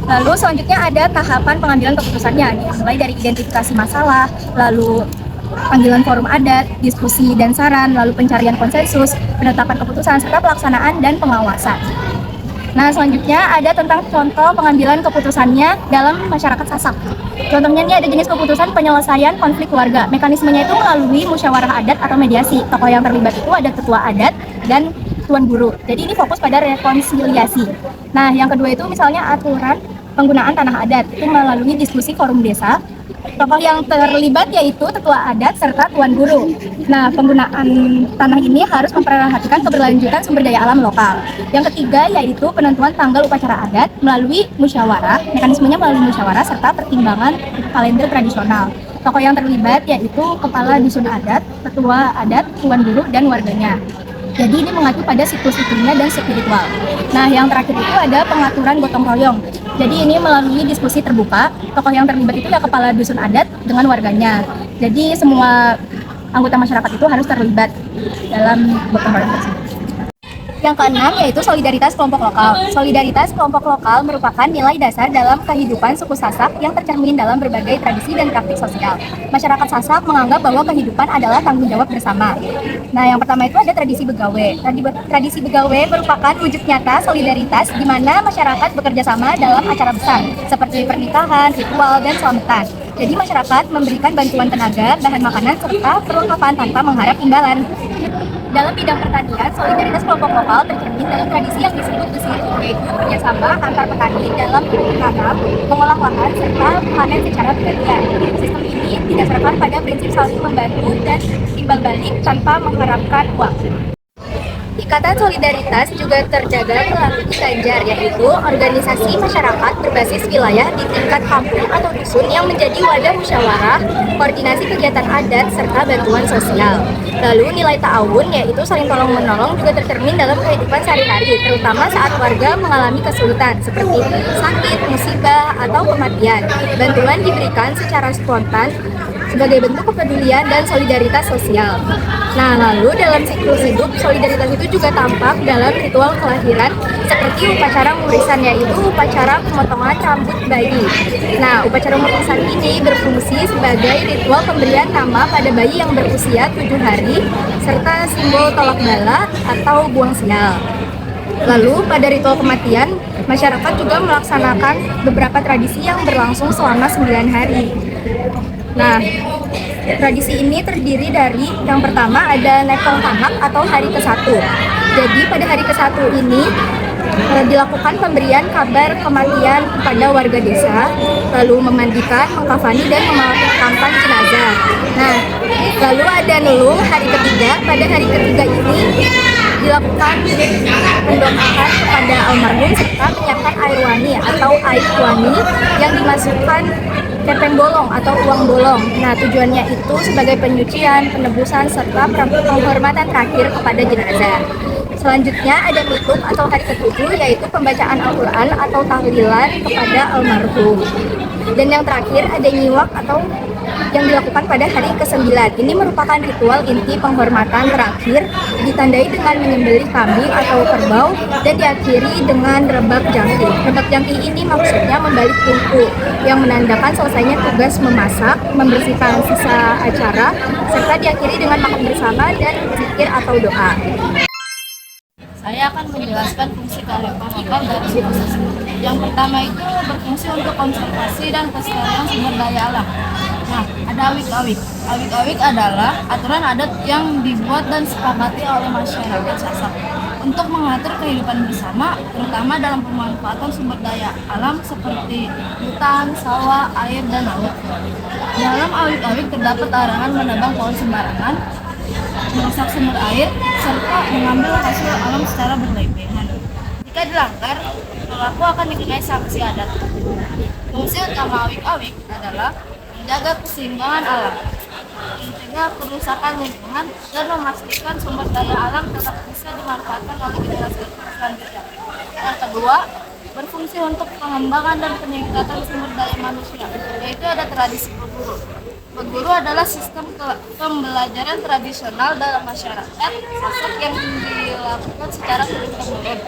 Lalu selanjutnya ada tahapan pengambilan keputusannya, mulai dari identifikasi masalah, lalu panggilan forum adat, diskusi dan saran, lalu pencarian konsensus, penetapan keputusan, serta pelaksanaan dan pengawasan. Nah, selanjutnya ada tentang contoh pengambilan keputusannya dalam masyarakat Sasak. Contohnya ini ada jenis keputusan penyelesaian konflik keluarga. Mekanismenya itu melalui musyawarah adat atau mediasi. Tokoh yang terlibat itu ada ketua adat dan tuan guru. Jadi ini fokus pada rekonsiliasi. Nah, yang kedua itu misalnya aturan penggunaan tanah adat. Itu melalui diskusi forum desa. Tokoh yang terlibat yaitu tetua adat serta tuan guru. Nah, penggunaan tanah ini harus memperhatikan keberlanjutan sumber daya alam lokal. Yang ketiga yaitu penentuan tanggal upacara adat melalui musyawarah. Mekanismenya melalui musyawarah serta pertimbangan kalender tradisional. Tokoh yang terlibat yaitu kepala dusun adat, tetua adat, tuan guru, dan warganya. Jadi ini mengacu pada siklus-siklusnya dan spiritual. Nah, yang terakhir itu ada pengaturan gotong royong. Jadi ini melalui diskusi terbuka, tokoh yang terlibat itu ya kepala dusun adat dengan warganya. Jadi semua anggota masyarakat itu harus terlibat dalam gotong royong tersebut. Yang keenam yaitu solidaritas kelompok lokal. Solidaritas kelompok lokal merupakan nilai dasar dalam kehidupan suku Sasak yang tercermin dalam berbagai tradisi dan praktik sosial. Masyarakat Sasak menganggap bahwa kehidupan adalah tanggung jawab bersama. Nah, yang pertama itu ada tradisi begawe. Tradisi begawe merupakan wujud nyata solidaritas di mana masyarakat bekerja sama dalam acara besar seperti pernikahan, ritual, dan selamatan. Jadi masyarakat memberikan bantuan tenaga, bahan makanan, serta perlengkapan tanpa mengharap imbalan. Dalam bidang pertanian, solidaritas kelompok lokal tercermin dalam tradisi yang disebut gesit, yaitu kerjasama antar petani dalam menanam, mengolah lahan, serta panen secara bergantian. Sistem ini didasarkan pada prinsip saling membantu dan timbal balik tanpa mengharapkan uang. Ikatan solidaritas juga terjaga melalui Ganjar, yaitu organisasi masyarakat berbasis wilayah di tingkat kampung atau dusun yang menjadi wadah musyawarah, koordinasi kegiatan adat, serta bantuan sosial. Lalu nilai ta'awun, yaitu saling tolong-menolong, juga tercermin dalam kehidupan sehari-hari, terutama saat warga mengalami kesulitan seperti sakit, musibah, atau kematian. Bantuan diberikan secara spontan sebagai bentuk kepedulian dan solidaritas sosial. Nah, lalu dalam siklus hidup, solidaritas itu juga tampak dalam ritual kelahiran seperti upacara murisan, yaitu upacara pemotongan rambut bayi. Nah, upacara murisan ini berfungsi sebagai ritual pemberian nama pada bayi yang berusia 7 hari, serta simbol tolak bala atau buang sial. Lalu pada ritual kematian, masyarakat juga melaksanakan beberapa tradisi yang berlangsung selama 9 hari. Nah, tradisi ini terdiri dari yang pertama ada Nekong Tanak atau hari ke-1. Jadi pada hari ke-1 ini dilakukan pemberian kabar kematian kepada warga desa, lalu memandikan, mengkafani, dan memakamkan jenazah. Nah, lalu ada Nelung hari ketiga. Pada hari ketiga ini dilakukan pendoakan kepada almarhum serta menyiapkan air wani atau air wani yang dimasukkan kepeng bolong atau uang bolong. Nah, tujuannya itu sebagai penyucian, penebusan, serta penghormatan terakhir kepada jenazah. Selanjutnya ada nutup atau hari ke-7, yaitu pembacaan Al-Quran atau tahlilan kepada almarhum. Dan yang terakhir ada nyiwak atau yang dilakukan pada hari ke-9. Ini merupakan ritual inti penghormatan terakhir, ditandai dengan menyembelih kambing atau kerbau dan diakhiri dengan rebab jangkih. Rebab jangkih ini maksudnya membalik tungku yang menandakan selesainya tugas memasak, membersihkan sisa acara, serta diakhiri dengan makan bersama dan zikir atau doa. Saya akan menjelaskan fungsi kearifan lokal dari suku Sasak. Yang pertama itu berfungsi untuk konservasi dan kelestarian sumber daya alam. Nah, ada awik-awik. Awik-awik adalah aturan adat yang dibuat dan disepakati oleh masyarakat Sasak untuk mengatur kehidupan bersama, terutama dalam pemanfaatan sumber daya alam seperti hutan, sawah, air, dan laut. Dalam awik-awik terdapat larangan menebang pohon sembarangan, merusak sumber air, serta mengambil hasil alam secara berlebihan. Jika dilanggar, pelaku akan dikenai sanksi adat. Fungsi utama awik-awik adalah menjaga keseimbangan alam, mencegah kerusakan lingkungan, dan memastikan sumber daya alam tetap bisa dimanfaatkan oleh generasi selanjutnya. Yang kedua, berfungsi untuk pengembangan dan peningkatan sumber daya manusia, yaitu ada tradisi berburu. Berburu adalah sistem pembelajaran tradisional dalam masyarakat Sasak yang dilakukan secara turun-temurun.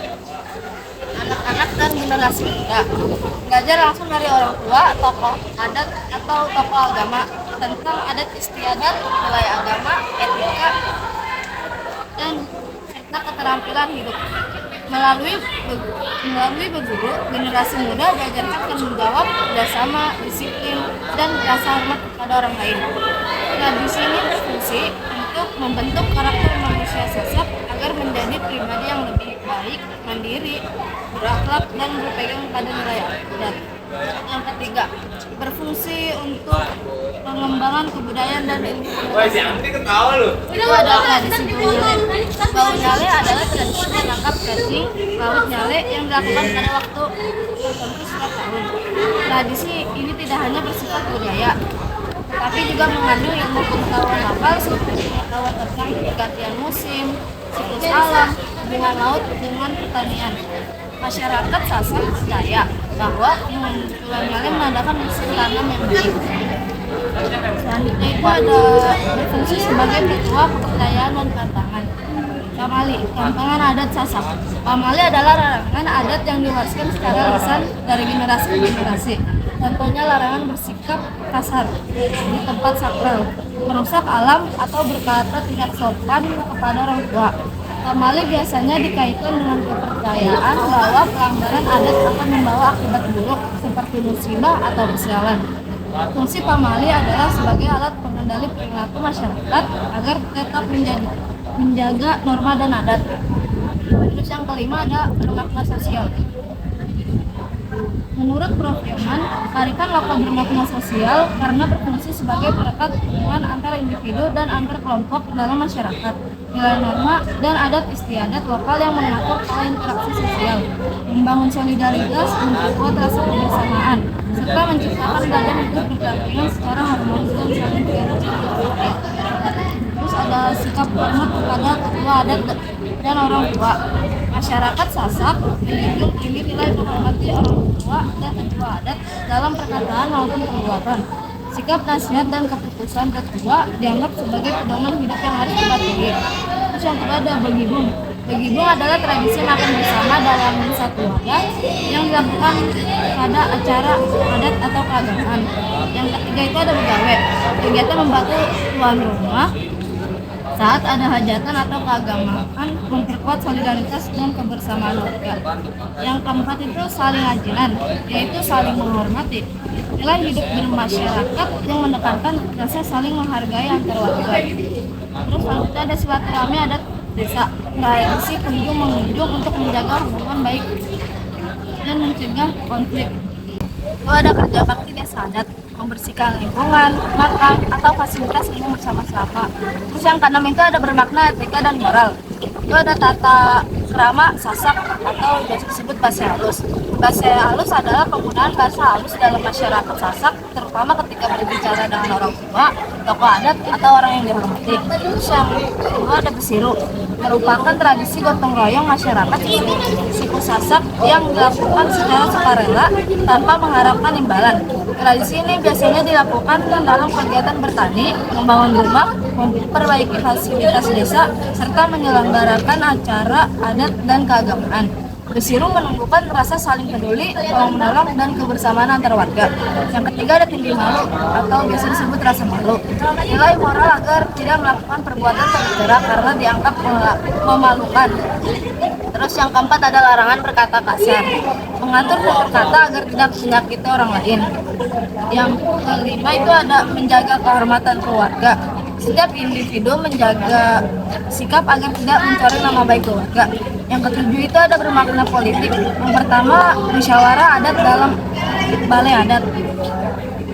Anak-anak dan generasi muda belajar langsung dari orang tua, tokoh adat atau tokoh agama tentang adat istiadat, nilai agama, etika, dan serta keterampilan hidup. Melalui berburu, generasi muda diajarkan tanggung jawab, kerjasama, disiplin, dan rasa hormat kepada orang lain. Tradisi ini berfungsi untuk membentuk karakter manusia Sasak agar menjadi pribadi yang lebih baik, mandiri, berakhlak, dan berpegang pada nilai adat. Yang ketiga, berfungsi untuk pengembangan kebudayaan dan ilmu pengetahuan. Itu ada tradisi bau nyale. Bau nyale adalah tradisi menangkap cacing laut nyale yang dilakukan pada waktu tertentu setiap tahun. Tradisi ini tidak hanya bersifat budaya, tetapi juga mengandung ilmu pengetahuan lokal seperti pengetahuan tentang pergantian musim, siklus alam, hubungan laut dengan pertanian. Masyarakat Sasak percaya bahwa munculnya nyale menandakan musim tanam yang baik. Selanjutnya itu ada berfungsi sebagai ritual kepercayaan dan pantangan. Pamali, pantangan adat Sasak. Pamali adalah larangan adat yang diwariskan secara lisan dari generasi ke generasi. Contohnya larangan bersikap kasar di tempat sakral, merusak alam, atau berkata tidak sopan kepada orang tua. Pamali biasanya dikaitkan dengan kepercayaan bahwa pelanggaran adat akan membawa akibat buruk seperti musibah atau kesialan. Fungsi pamali adalah sebagai alat pengendali perilaku masyarakat agar tetap menjaga norma dan adat. Terus yang kelima ada bermakna sosial. Menurut Prof. Yohan, tarikan lokal bermakna sosial karena berfungsi sebagai perekat hubungan antara individu dan antar kelompok dalam masyarakat. Nilai norma dan adat istiadat lokal yang mengatur pola interaksi sosial, membangun solidaritas, memperkuat rasa kebersamaan, serta menciptakan badan hidup berdampingan secara harmonis dan saling mengerti. Terus ada sikap hormat kepada ketua adat dan orang tua. Masyarakat Sasak menjunjung tinggi nilai menghormati orang tua dan ketua adat dalam perkataan maupun perbuatan. Sikap, nasihat, dan keputusan ketua dianggap sebagai pedoman hidup yang harus dipatuhi. Terus yang kedua ada begibung. Begibung adalah tradisi makan bersama dalam satu keluarga yang dilakukan pada acara adat atau keagamaan. Yang ketiga itu ada begawe. Kegiatan membantu tuan rumah saat ada hajatan atau keagamaan, memperkuat solidaritas dan kebersamaan warga. Yang keempat itu saling ajilan, yaitu saling menghormati. Nilai hidup bermasyarakat yang menekankan rasa saling menghargai antar warga. Terus selanjutnya ada silaturahmi adat desa, tradisi kunjung mengunjung untuk menjaga hubungan baik dan mencegah konflik. Itu ada kerja bakti desa adat, membersihkan lingkungan, makan, atau fasilitas umum bersama-sama. Terus yang keenam itu ada bermakna etika dan moral. Itu ada tata krama Sasak atau biasa disebut bahasa halus. Bahasa halus adalah penggunaan bahasa halus dalam masyarakat Sasak, terutama ketika berbicara dengan orang tua, tokoh adat, atau orang yang dihormati. Terus yang kedua ada besiru, merupakan tradisi gotong royong masyarakat suku Sasak yang dilakukan secara sukarela tanpa mengharapkan imbalan. Tradisi ini biasanya dilakukan dalam kegiatan bertani, membangun rumah, memperbaiki fasilitas desa, serta menyelenggarakan acara adat dan keagamaan. Besiru menumbuhkan rasa saling peduli, tolong-menolong, dan kebersamaan antar warga. Yang ketiga ada tindih malu atau biasa disebut rasa malu. Nilai moral agar tidak melakukan perbuatan tercela karena dianggap memalukan. Terus yang keempat ada larangan berkata kasar, mengatur tutur kata agar tidak menyakiti orang lain. Yang kelima itu ada menjaga kehormatan keluarga. Setiap individu menjaga sikap agar tidak mencoreng nama baik keluarga. Yang ketujuh itu ada bermakna politik. Yang pertama, musyawarah adat dalam balai adat.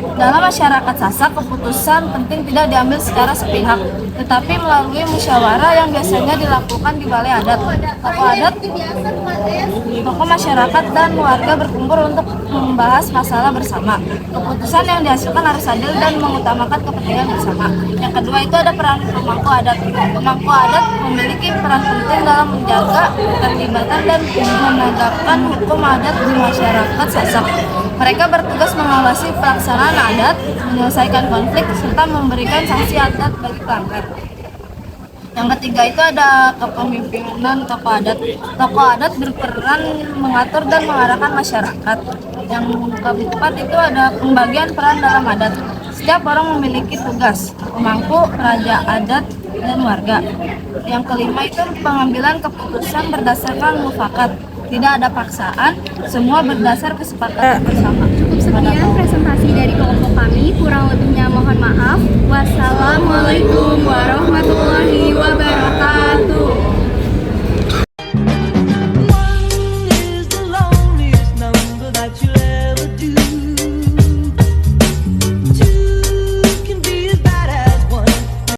Dalam masyarakat Sasak, keputusan penting tidak diambil secara sepihak, tetapi melalui musyawarah yang biasanya dilakukan di balai adat. Tokoh masyarakat dan warga berkumpul untuk membahas masalah bersama. Keputusan yang dihasilkan harus adil dan mengutamakan kepentingan bersama. Yang kedua itu ada peran pemangku adat. Pemangku adat memiliki peran penting dalam menjaga keterlibatan dan menegakkan hukum adat di masyarakat Sasak. Mereka bertugas mengawasi pelaksanaan adat, menyelesaikan konflik, serta memberikan sanksi adat bagi pelanggar. Yang ketiga itu ada kepemimpinan tokoh adat. Tokoh adat berperan mengatur dan mengarahkan masyarakat. Yang keempat itu ada pembagian peran dalam adat. Setiap orang memiliki tugas, pemangku, raja adat, dan warga. Yang kelima itu pengambilan keputusan berdasarkan mufakat. Tidak ada paksaan, semua berdasar kesepakatan bersama. Cukup sekian presentasi dari kelompok kami, kurang lebihnya mohon maaf.